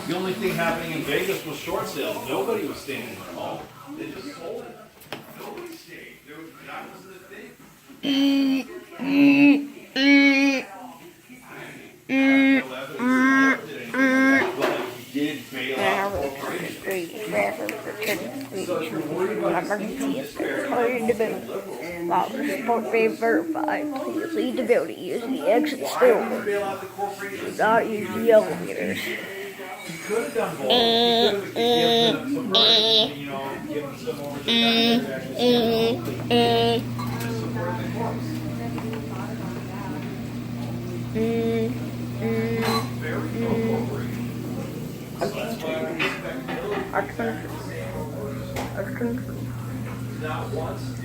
The only thing happening in Vegas was short sales. Nobody was staying in their home. They just sold it. Nobody stayed. That wasn't the thing. Did bail out corporations. Support being verified. Please leave the building using the exit stairway. Bail out the corporations. Do not use the elevators. He could have done both. He could have given them some money, you know, given some over the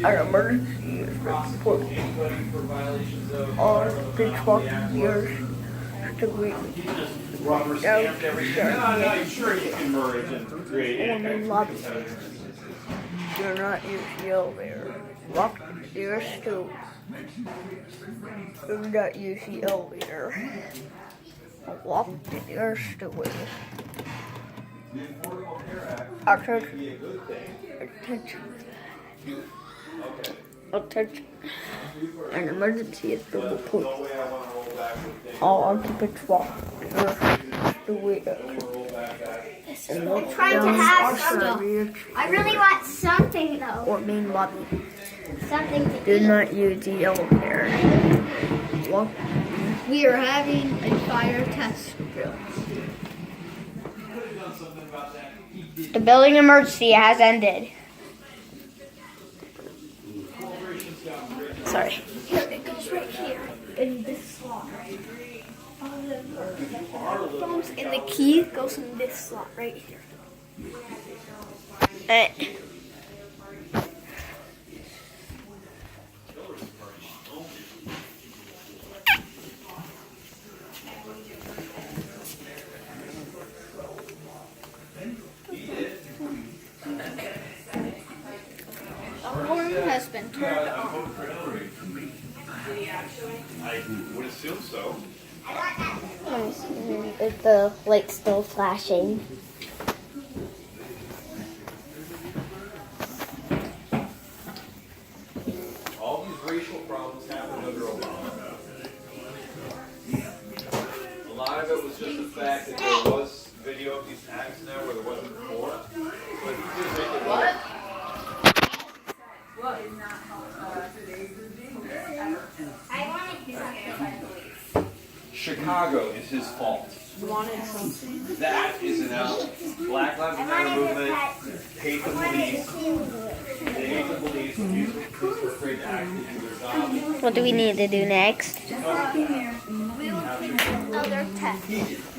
An emergency is reported. All pitchfork years to be rubber stamped everything. No, sure you can merge and create woman lobby. Do not use the elevator. Walk the stairs too. Do not use the elevator. Walk the stairs too. Attention. An emergency has been reported. All occupants walk the way. I'm trying to have stuff. I really want something though. Or main lobby. Something to Do eat. not use the elevator. Walk. We are having a fire test drill. The building emergency has ended. Sorry. Here, it goes right here in this slot. All the phones and the key goes in this slot right here. Alarm has been turned on. I would assume so. Is the light still flashing? All these racial problems happened under Obama. A lot of it was just the fact that there was video of these tags now where there wasn't before. But he did make it work. Chicago is his fault. That is an out. Black Lives Matter movement hate the police. They hate the police. The police were afraid to actually do their job. What do we need to do next? Other test.